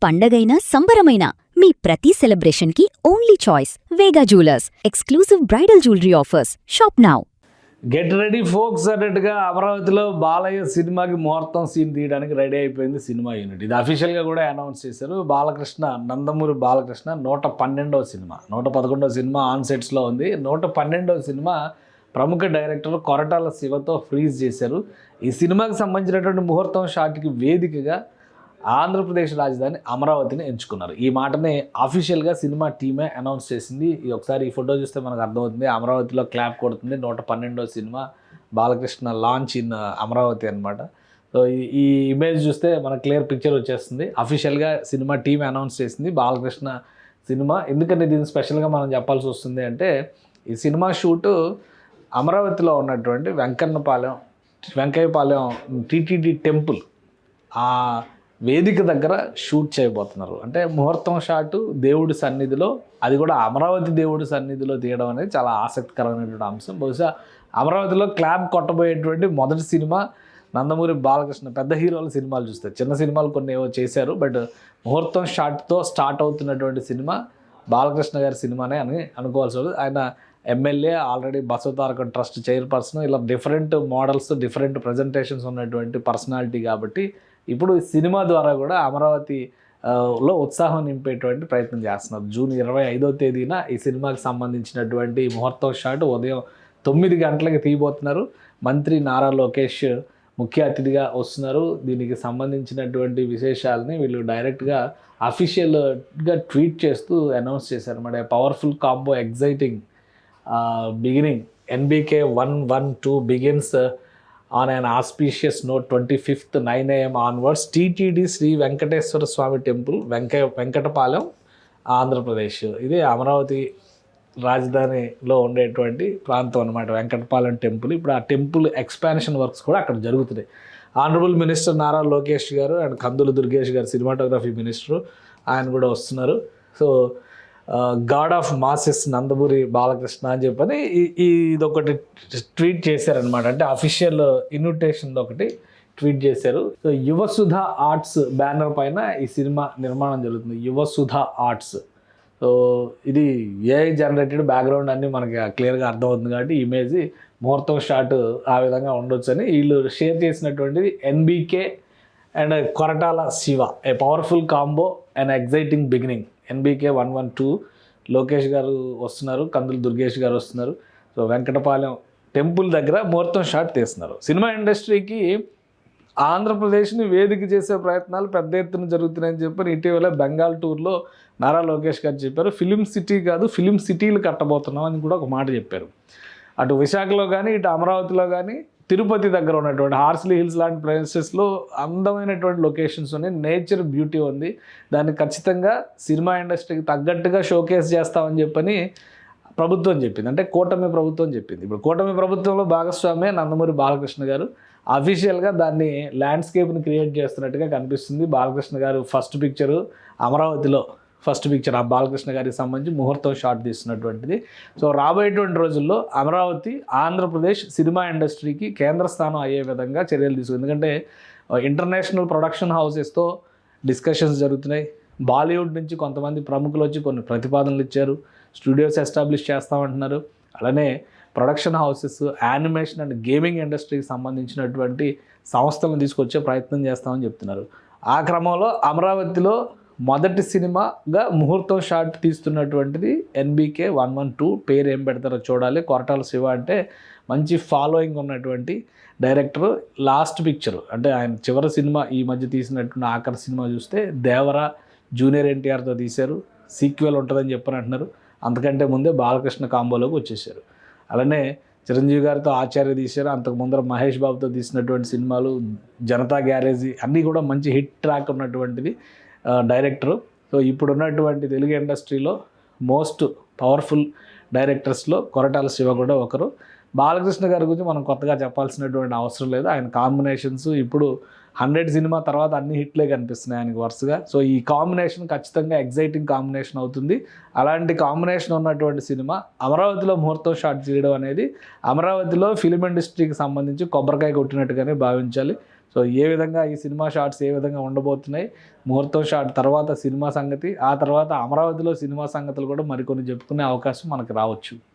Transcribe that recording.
పండగైనా సంబరమైనా మీ ప్రతి సెలబ్రేషన్కి only choice Vega jewellers. Exclusive bridal jewellery offers. Shop now. Get ready folks అన్నట్టుగా అమరావతిలో బాలయ్య సినిమాకి ముహూర్తం సీన్ తీయడానికి రెడీ అయిపోయింది సినిమా యూనిట్. ఇది అఫీషియల్గా కూడా అనౌన్స్ చేశారు. బాలకృష్ణ, నందమూరి బాలకృష్ణ 112వ సినిమా, 111వ సినిమా ఆన్ సెట్స్లో ఉంది. 112వ సినిమా ప్రముఖ డైరెక్టర్ కొరటాల శివతో ఫ్రీజ్ చేశారు. ఈ సినిమాకి సంబంధించినటువంటి ముహూర్తం షాట్కి వేదికగా ఆంధ్రప్రదేశ్ రాజధాని అమరావతిని ఎంచుకున్నారు. ఈ మాటని అఫీషియల్గా సినిమా టీమే అనౌన్స్ చేసింది. ఒకసారి ఈ ఫోటో చూస్తే మనకు అర్థమవుతుంది. అమరావతిలో క్లాప్ కొడుతుంది. 112వ సినిమా బాలకృష్ణ లాంచ్ ఇన్ అమరావతి అనమాట. సో ఈ ఇమేజ్ చూస్తే మనకు క్లియర్ పిక్చర్ వచ్చేస్తుంది. అఫీషియల్గా సినిమా టీమే అనౌన్స్ చేసింది బాలకృష్ణ సినిమా. ఎందుకంటే దీన్ని స్పెషల్గా మనం చెప్పాల్సి వస్తుంది అంటే, ఈ సినిమా షూటు అమరావతిలో ఉన్నటువంటి వెంకయ్యపాలెం టీటీడీ టెంపుల్ ఆ వేదిక దగ్గర షూట్ చేయబోతున్నారు. అంటే ముహూర్తం షాటు దేవుడి సన్నిధిలో, అది కూడా అమరావతి దేవుడి సన్నిధిలో తీయడం అనేది చాలా ఆసక్తికరమైనటువంటి అంశం. బహుశా అమరావతిలో క్లాప్ కొట్టబోయేటువంటి మొదటి సినిమా నందమూరి బాలకృష్ణ. పెద్ద హీరోల సినిమాలు చూస్తే, చిన్న సినిమాలు కొన్ని ఏవో చేశారు, బట్ ముహూర్తం షాట్తో స్టార్ట్ అవుతున్నటువంటి సినిమా బాలకృష్ణ గారి సినిమానే అని అనుకోవాల్సి ఉంటుంది. ఆయన MLA, already Basavatarakam trust chairperson, ఇలా డిఫరెంట్ మోడల్స్, డిఫరెంట్ ప్రజెంటేషన్స్ ఉన్నటువంటి పర్సనాలిటీ కాబట్టి ఇప్పుడు సినిమా ద్వారా కూడా అమరావతిలో ఉత్సాహం నింపేటువంటి ప్రయత్నం చేస్తున్నారు. జూన్ 25వ తేదీన ఈ సినిమాకి సంబంధించినటువంటి ముహూర్తం షాట్ ఉదయం 9 గంటలకి తీయబోతున్నారు. మంత్రి నారా లోకేష్ ముఖ్య అతిథిగా వస్తున్నారు. దీనికి సంబంధించినటువంటి విశేషాలని వీళ్ళు డైరెక్ట్గా అఫీషియల్గా ట్వీట్ చేస్తూ అనౌన్స్ చేశారు అన్నమాట. Powerful combo exciting beginning NBK 112 begins on an auspicious note 25th 9 AM onwards. TTD Shri Venkateswara Swamy temple, Venkatapalem, Andhra Pradesh. ఇది అమరావతి రాజధానిలో ఉండేటువంటి ప్రాంతం అనమాట, వెంకటపాలెం టెంపుల్. ఇప్పుడు ఆ టెంపుల్ ఎక్స్పాన్షన్ వర్క్స్ కూడా అక్కడ జరుగుతున్నాయి. ఆనరబుల్ మినిస్టర్ నారా లోకేష్ గారు అండ్ కందుల దుర్గేష్ గారు, సినిమాటోగ్రఫీ మినిస్టరు, ఆయన కూడా వస్తున్నారు. So God of masses Nandamuri Balakrishna అని చెప్పని ఇదొకటి ట్వీట్ చేశారనమాట. అంటే అఫీషియల్ ఇన్విటేషన్ ఒకటి ట్వీట్ చేశారు. సో యువసుధ ఆర్ట్స్ బ్యానర్ పైన ఈ సినిమా నిర్మాణం జరుగుతుంది. యువసుధ ఆర్ట్స్. సో ఇది AI జనరేటెడ్ బ్యాక్గ్రౌండ్ అన్నీ మనకి క్లియర్గా అర్థమవుతుంది కాబట్టి ఇమేజ్ ముహూర్తం షాట్ ఆ విధంగా ఉండొచ్చు అని వీళ్ళు షేర్ చేసినటువంటిది. NBK and Koratala Siva, a powerful combo and exciting beginning. NBK 112 Lokesh garu వస్తున్నారు, కందులు దుర్గేష్ గారు వస్తున్నారు. సో వెంకటపాలెం టెంపుల్ దగ్గర ముహూర్తం షాట్ తీస్తున్నారు. సినిమా ఇండస్ట్రీకి ఆంధ్రప్రదేశ్ని వేదిక చేసే ప్రయత్నాలు పెద్ద ఎత్తున జరుగుతున్నాయని చెప్పి ఇటీవల బెంగాల్ టూర్లో నారా లోకేష్ గారు చెప్పారు. ఫిలిం సిటీ కాదు, ఫిలిం సిటీలు కట్టబోతున్నాం అని కూడా ఒక మాట చెప్పారు. అటు విశాఖలో కానీ, ఇటు అమరావతిలో కానీ, తిరుపతి దగ్గర ఉన్నటువంటి హార్స్లీ హిల్స్ లాంటి ప్లేసెస్లో అందమైనటువంటి లొకేషన్స్ ఉన్నాయి. నేచర్ బ్యూటీ ఉంది. దాన్ని ఖచ్చితంగా సినిమా ఇండస్ట్రీకి తగ్గట్టుగా షోకేస్ చేస్తామని చెప్పని ప్రభుత్వం చెప్పింది. అంటే కూటమి ప్రభుత్వం చెప్పింది. ఇప్పుడు కూటమి ప్రభుత్వంలో భాగస్వామే నందమూరి బాలకృష్ణ గారు. అఫీషియల్గా దాన్ని ల్యాండ్స్కేప్ని క్రియేట్ చేస్తున్నట్టుగా కనిపిస్తుంది. బాలకృష్ణ గారు ఫస్ట్ పిక్చరు అమరావతిలో, ఫస్ట్ పిక్చర్ ఆ బాలకృష్ణ గారికి సంబంధించి ముహూర్తం షాట్ తీస్తున్నటువంటిది. సో రాబోయేటువంటి రోజుల్లో అమరావతి ఆంధ్రప్రదేశ్ సినిమా ఇండస్ట్రీకి కేంద్ర స్థానం అయ్యే విధంగా చర్యలు తీసుకుంది. ఎందుకంటే ఇంటర్నేషనల్ ప్రొడక్షన్ హౌసెస్తో డిస్కషన్స్ జరుగుతున్నాయి. బాలీవుడ్ నుంచి కొంతమంది ప్రముఖులు వచ్చి కొన్ని ప్రతిపాదనలు ఇచ్చారు. స్టూడియోస్ ఎస్టాబ్లిష్ చేస్తామంటున్నారు. అలానే production houses, animation and gaming ఇండస్ట్రీకి సంబంధించినటువంటి సంస్థలను తీసుకొచ్చే ప్రయత్నం చేస్తామని చెప్తున్నారు. ఆ క్రమంలో అమరావతిలో మొదటి సినిమాగా ముహూర్తం షాట్ తీస్తున్నటువంటిది NBK 112. పేరు ఏం పెడతారో చూడాలి. కొరటాల శివ అంటే మంచి ఫాలోయింగ్ ఉన్నటువంటి డైరెక్టర్. లాస్ట్ పిక్చర్ అంటే ఆయన చివరి సినిమా ఈ మధ్య తీసినటువంటి ఆఖరి సినిమా చూస్తే దేవరా జూనియర్ NTRతో తీశారు. సీక్వెల్ ఉంటుందని చెప్పని అంటున్నారు. అంతకంటే ముందే బాలకృష్ణ కాంబోలోకి వచ్చేసారు. అలానే చిరంజీవి గారితో ఆచార్య తీశారు. అంతకు ముందర మహేష్ బాబుతో తీసినటువంటి సినిమాలు, జనతా గ్యారేజీ అన్నీ కూడా మంచి హిట్ ట్రాక్ ఉన్నటువంటిది డైరెక్టరు. సో ఇప్పుడున్నటువంటి తెలుగు ఇండస్ట్రీలో మోస్ట్ పవర్ఫుల్ డైరెక్టర్స్లో కొరటాల శివ కూడా ఒకరు. బాలకృష్ణ గారి గురించి మనం కొత్తగా చెప్పాల్సినటువంటి అవసరం లేదు. ఆయన కాంబినేషన్స్ ఇప్పుడు 100 సినిమా తర్వాత అన్ని హిట్లే కనిపిస్తున్నాయి ఆయనకు వరుసగా. సో ఈ కాంబినేషన్ ఖచ్చితంగా ఎగ్జైటింగ్ కాంబినేషన్ అవుతుంది. అలాంటి కాంబినేషన్ ఉన్నటువంటి సినిమా అమరావతిలో ముహూర్తం షాట్ చేయడం అనేది అమరావతిలో ఫిలిం ఇండస్ట్రీకి సంబంధించి కొబ్బరికాయ కొట్టినట్టుగానే భావించాలి. సో ఏ విధంగా ఈ సినిమా షాట్స్ ఏ విధంగా ఉండబోతున్నాయి, ముహూర్తం షాట్ తర్వాత సినిమా సంగతి, ఆ తర్వాత అమరావతిలో సినిమా సంగతులు కూడా మరికొన్ని చెప్పుకునే అవకాశం మనకు రావచ్చు.